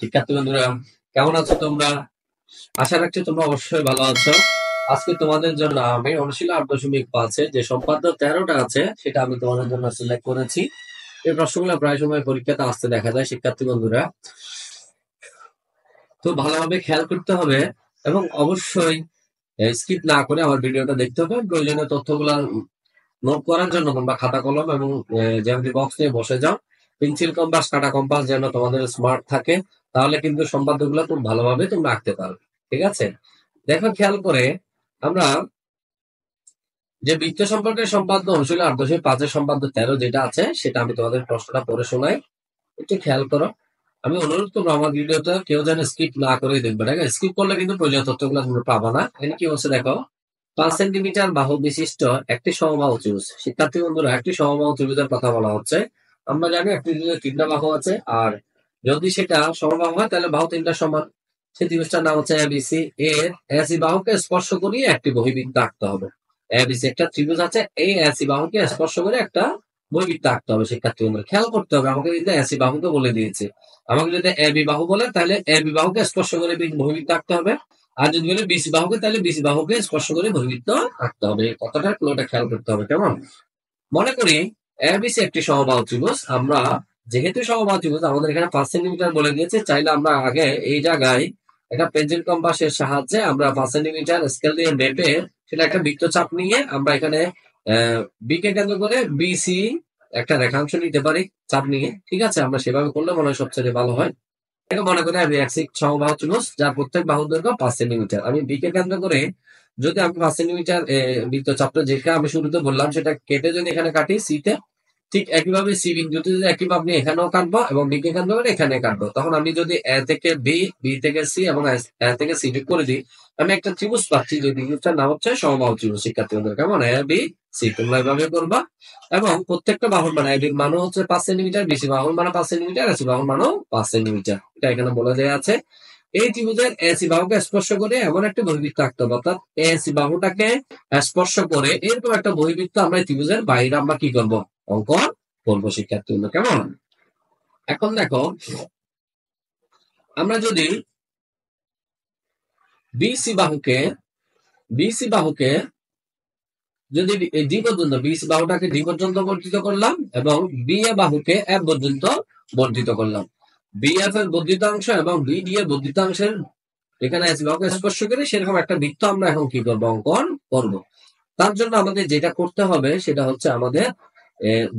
শিক্ষার্থী বন্ধুরা, কেমন আছো তোমরা? আশা রাখছি তোমরা অবশ্যই ভালো আছো। আজকে তোমাদের জন্য আমি অনুশীলন ৮.৫ যে সম্পাদ্য ১৩টা আছে সেটা আমি তোমাদের জন্য সিলেক্ট করেছি। এই প্রশ্নগুলো প্রায় সময় পরীক্ষাতে আসতে দেখা যায় শিক্ষার্থী বন্ধুরা। তো ভালোভাবে খেয়াল করতে হবে এবং অবশ্যই স্কিপ না করে আমার ভিডিওটা দেখতে হবে। প্রয়োজনীয় তথ্যগুলো নোট করার জন্য তোমরা খাতা কলম এবং জ্যামিতি বক্স নিয়ে বসে যাও। পেন্সিল কম্পাস, কাটা কম্পাস যেন তোমাদের স্মার্ট থাকে, তাহলে কিন্তু সম্পাদ্যগুলো খুব ভালোভাবে তোমরা আঁকতে পারবে। ঠিক আছে, দেখো খেয়াল করে আমরা যে বৃত্ত সম্পর্কের সম্পাদ্য অনুশীলন ৮.৫ সম্পাদ্য ১৩ যেটা আছে সেটা আমি তোমাদের প্রশ্নটা পড়ে শোনাই, একটু খেয়াল করো। আমি অনুরোধ করবো আমার ভিডিওটা কেউ যেন স্কিপ না করে দেখবে। ঠিক আছে, স্কিপ করলে কিন্তু প্রয়োজনীয় তথ্যগুলো তোমরা পাবা না। এখানে কি বলছে দেখো, 5 সেন্টিমিটার বাহু বিশিষ্ট একটি সমবাহু ত্রিভুজ। শিক্ষার্থী বন্ধুরা, একটি সমবাহু ত্রিভুজের কথা বলা হচ্ছে। আমরা জানি একটি ত্রিভুজের 3টা বাহু আছে, আর যদি সেটা সমবাহু হয় তাহলে বাহু 3টা সমান। সেই ত্রিভুজটার নাম হচ্ছে এবিসি। এর এসি বাহুকে স্পর্শ করিয়ে একটি বহিবৃত্ত আঁকতে হবে। এবিসি একটা ত্রিভুজ আছে, এই এসি বাহুকে স্পর্শ করে একটা বহিবৃত্ত আঁকতে হবে। শিক্ষার্থী বন্ধুরা খেয়াল করতে হবে, আমাকে কিন্তু এসি বাহুকে বলে দিয়েছে। আমাকে যদি এবি বাহু বলে তাহলে এবি বাহুকে স্পর্শ করে বহিবৃত্ত আঁকতে হবে, আর যদি বলে বিসি বাহুকে তাহলে বিসি বাহুকে স্পর্শ করে বহিবৃত্ত আঁকতে হবে। কতটা ক্লোটা খেয়াল করতে হবে। কেমন? মনে করি এবিসি একটি সমবাহু ত্রিভুজ। আমরা যেহেতু সমবাহু ত্রিভুজ আমাদের এখানে 5 সেন্টিমিটার বলে দিয়েছে, চাইলে আমরা আগে এই জায়গায় একটা পেন্সিল কম্পাসের সাহায্যে আমরা 5 সেন্টিমিটার স্কেল দিয়ে মেপে সেটা একটা বৃত্তচাপ নিয়ে আমরা এখানে বি কে কেন্দ্র করে বিসি একটা রেখাংশ নিতে পারি চাপ নিয়ে। ঠিক আছে, আমরা সেভাবে করলে মনে হয় সবচেয়ে ভালো হয়। এটা মনে করি আমি এক সমবাহু ত্রিভুজ যার প্রত্যেক বাহুর দৈর্ঘ্য 5 সেন্টিমিটার। আমি বি কে কেন্দ্র করে যদি আমি 5 সেন্টিমিটার বৃত্তচাপটা যেটা আমি শুরুতে বললাম সেটা কেটে যদি এখানে কাটি সি তে, ঠিক একইভাবে সি বিন্দুতে যদি একইভাবে আপনি এখানেও কাটবো এবং বি কে কেন্দ্র করে এখানে কাটবো, তখন আমি যদি এ থেকে বি, বি থেকে সি এবং এ থেকে সি যোগ করে দিই, আমি একটা ত্রিভুজ পাচ্ছি। যে ত্রিভুজটার নাম হচ্ছে সমবাহু ত্রিভুজ। শিক্ষার্থী বন্ধুরা কেমন? এ বি সি তোমরা এভাবে করবা এবং প্রত্যেকটা বাহুর মান, এবির মানও হচ্ছে 5 সেন্টিমিটার, বিসি বাহুর মানও 5 সেন্টিমিটার, এসি বাহুর মানও 5 সেন্টিমিটার। এটা এখানে বলা যায় আছে। এই ত্রিভুজের এসি বাহুকে স্পর্শ করে এমন একটা বহিবৃত্ত আঁকতে হবে, অর্থাৎ এসি বাহুটাকে স্পর্শ করে এরকম একটা বহিবৃত্ত আমরা ত্রিভুজের বাইরে আমরা কি করব, অঙ্কন করবো। শিক্ষার্থী বন্ধু কেমন? এখন দেখো, আমরা যদি বিসি বাহুকে বিসি বাহুকে যদি ডি পর্যন্ত, বিসি বাহুটাকে ডি পর্যন্ত বর্ধিত করলাম এবং বি এ বাহুকে এফ পর্যন্ত বর্ধিত করলাম। বি এফ এর বর্ধিতাংশ এবং বি ডি এর বর্ধিতাংশের এখানে এসি বাহুকে স্পর্শ করে সেরকম একটা বৃত্ত আমরা এখন কি করবো, অঙ্কন করব। তার জন্য আমাদের যেটা করতে হবে সেটা হচ্ছে আমাদের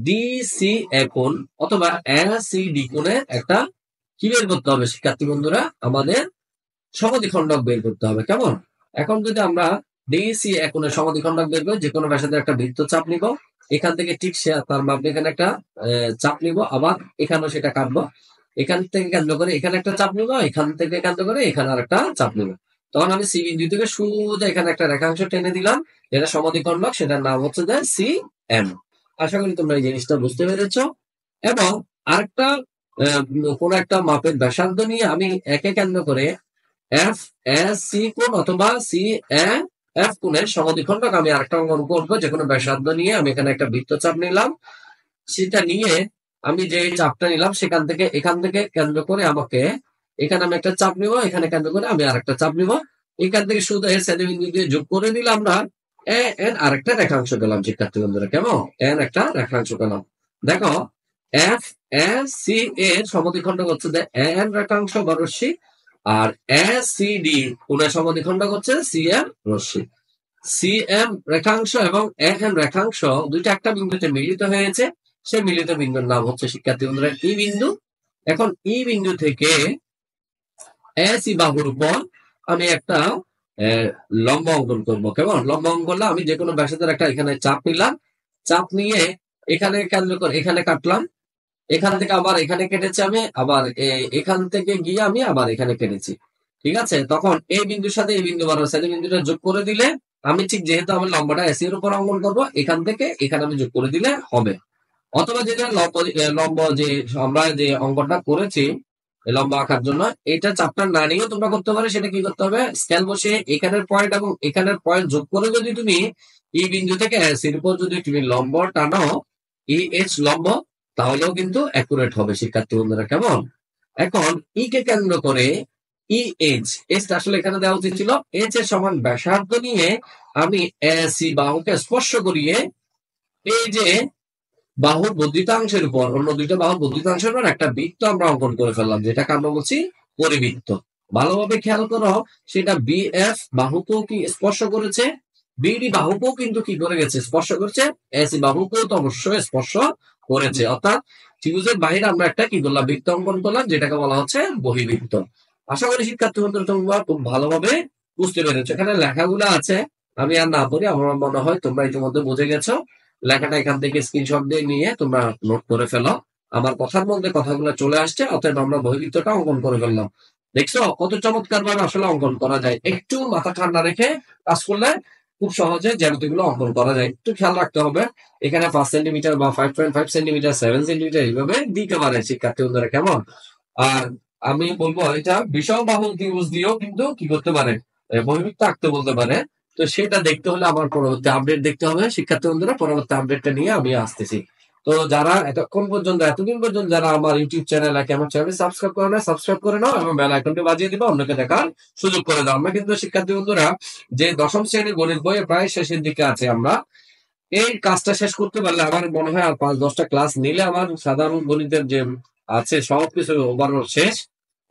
ডিসি এ কোণ অথবা এসিডি কোণের একটা কি বের করতে হবে। শিক্ষার্থী বন্ধুরা, আমাদের সমদ্বিখণ্ডক বের করতে হবে। কেমন? এখন যদি আমরা ডিসি এ কোণের সমদ্বিখণ্ডক বের করি, যে কোনো ব্যাসার্ধের একটা বৃত্ত চাপ নিব, এখান থেকে ঠিক সে তার মাপে এখানে একটা চাপ নিব, আবার এখানেও সেটা কাটবো। এখান থেকে কেন্দ্র করে এখানে একটা চাপ নিব, এখান থেকে কেন্দ্র করে এখানে আর একটা চাপ নিব। তখন আমি সি বিন্দু থেকে সোজা এখানে একটা রেখাংশ টেনে দিলাম, যেটা সমদ্বিখণ্ডক, সেটার নাম হচ্ছে যে সি এম। আশা করি তোমরা এই জিনিসটা বুঝতে পেরেছ। এবং আরেকটা কোন একটা মাপের ব্যাসার্ধ নিয়ে আমি একে কেন্দ্র করে এফ এস সি কোণ অথবা সি এফ কোণের সমদ্বিখণ্ডক আমি আরেকটা অঙ্কন করবো। যে কোনো ব্যাসার্ধ নিয়ে আমি এখানে একটা বৃত্তচাপ নিলাম, সেটা নিয়ে আমি যে চাপটা নিলাম সেখান থেকে এখান থেকে কেন্দ্র করে আমাকে এখানে আমি একটা চাপ নিব, এখানে কেন্দ্র করে আমি আরেকটা চাপ নিব, এখান থেকে শুধু এর সেন্টিমিটার দিয়ে যোগ করে দিলাম আমরা এন আরেকটা রেখাংশ পেলাম। শিক্ষার্থী বন্ধুরা কেমন? এন একটা রেখাংশ পেলাম। দেখো, এফ এস সি এর সমদ্বিখণ্ডক হচ্ছে যে এন রেখাংশ বা রশ্মি, আর এস সি ডি কোণের সমদ্বিখণ্ডক হচ্ছে সি এম রশ্মি। সি এম রেখাংশ এবং এন রেখাংশ দুইটা একটা বিন্দুতে মিলিত হয়েছে, সেই মিলিত বিন্দুর নাম হচ্ছে শিক্ষার্থী বন্ধুরা ই বিন্দু। এখন ই বিন্দু থেকে এসি বাহুর উপর আমি একটা লম্ব অঙ্কন করবো। কেমন? লম্ব অঙ্কন করলে আমি যে কোনো ব্যাসার্ধের একটা এখানে চাপ নিলাম, চাপ নিয়ে এখানে কেন্দ্র করে এখানে কাটলাম, এখান থেকে আবার এখানে কেটেছি আমি, আবার এখান থেকে গিয়ে আমি আবার এখানে কেটেছি। ঠিক আছে, তখন এই বিন্দুর সাথে এই বিন্দু বারো সাইড বিন্দুটা যোগ করে দিলে আমি ঠিক যেহেতু আমার লম্বাটা এসি এর উপর অঙ্কন করবো, এখান থেকে এখানে আমি যোগ করে দিলে হবে। অথবা যেটা লম্ব যে আমরা যে অঙ্কনটা করেছি লম্বা আঁকার জন্য, এটা চাপটা না নিয়েও তোমরা করতে পারো। সেটা কি করতে হবে, স্কেল বসে এখানের পয়েন্ট এবং এখানের পয়েন্ট যোগ করে যদি তুমি এই বিন্দু থেকে এর উপর যদি তুমি লম্ব টানো ই এইচ লম্ব, তাহলেও কিন্তু অ্যাকুরেট হবে। শিক্ষার্থী বন্ধুরা কেমন? এখন ই কে কেন্দ্র করে ই এইচটা আসলে এখানে দেওয়া উচিত ছিল এইচ এর সমান ব্যাসার্ধ নিয়ে আমি এসি বাহুকে স্পর্শ করিয়ে এই যে বাহুর বর্ধিতাংশের উপর অন্য দুইটা বাহুর বর্ধিতাংশের উপর একটা বৃত্ত আমরা অঙ্কন করে ফেললাম, যেটাকে আমরা বলছি পরিবৃত্ত। ভালোভাবে খেয়াল করো, সেটা বিএফ বাহুকেও কি স্পর্শ করেছে, বিডি বাহুকেও কিন্তু কি করে গেছে, স্পর্শ করেছে, এসি বাহুকেও তো অবশ্যই স্পর্শ করেছে। অর্থাৎ ত্রিভুজের বাইরে আমরা একটা কি করলাম, বৃত্ত অঙ্কন করলাম, যেটাকে বলা হচ্ছে বহির্বৃত্ত। আশা করি শিক্ষার্থী বন্ধুরা তোমরা খুব ভালোভাবে বুঝতে পেরেছো। এখানে লেখাগুলো আছে, আমি আর না পড়ি, আমার মনে হয় তোমরা ইতিমধ্যে বুঝে গেছো। লেখাটা এখান থেকে স্ক্রিনশট দিয়ে নিয়ে তোমরা নোট করে ফেলো। আমার কথার মধ্যে কথাগুলো চলে আসছে, অতএব আমরা বহির্বৃত্তটা অঙ্কন করে ফেললাম। দেখছো কত চমৎকার ভাবে আসলে অঙ্কন করা যায়। একটু মাথা ঠান্ডা রেখে কাজ করলে খুব সহজে জ্যামিতি গুলো অঙ্কন করা যায়। একটু খেয়াল রাখতে হবে, এখানে 5 সেন্টিমিটার বা 5.5 সেন্টিমিটার, 7 সেন্টিমিটার এইভাবে দিতে পারে শিক্ষার্থী বন্ধুরা, কেমন? আর আমি বলবো এটা বিষমবাহু ত্রিভুজ দিয়েও কিন্তু কি করতে পারে, বহির্বৃত্ত আঁকতে বলতে পারে। তো সেটা দেখতে হলে আমার পরবর্তী আপডেট দেখতে হবে শিক্ষার্থী বন্ধুরা, পরবর্তী আপডেটটা নিয়ে আমি আসতেছি। তো যারা এতদিন পর্যন্ত যারা আমার ইউটিউব চ্যানেল আমার চ্যানেল সাবস্ক্রাইব করে না, সাবস্ক্রাইব করে নাও এবং বেল আইকনটি বাজিয়ে দিবা, অন্যকে দেখার সুযোগ করে দাও। আমরা কিন্তু শিক্ষার্থী বন্ধুরা যে দশম শ্রেণীর গণিত বইয়ে প্রায় শেষের দিকে আছে, আমরা এই কাজটা শেষ করতে পারলে আমার মনে হয় আর 5-10টা ক্লাস নিলে আমার সাধারণ গণিতের যে আছে সবকিছু ওভারঅল শেষ।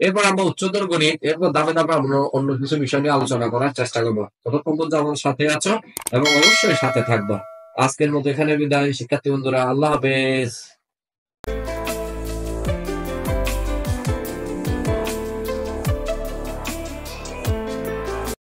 এরপর আমরা উচ্চতর গণিত, এরপর দামে দামে আমরা অন্য কিছু বিষয় নিয়ে আলোচনা করার চেষ্টা করবো। ততক্ষণ পর্যন্ত আমার সাথে আছো এবং অবশ্যই সাথে থাকবো। আজকের মতো এখানে বিদায় শিক্ষার্থী বন্ধুরা, আল্লাহ হাফেজ।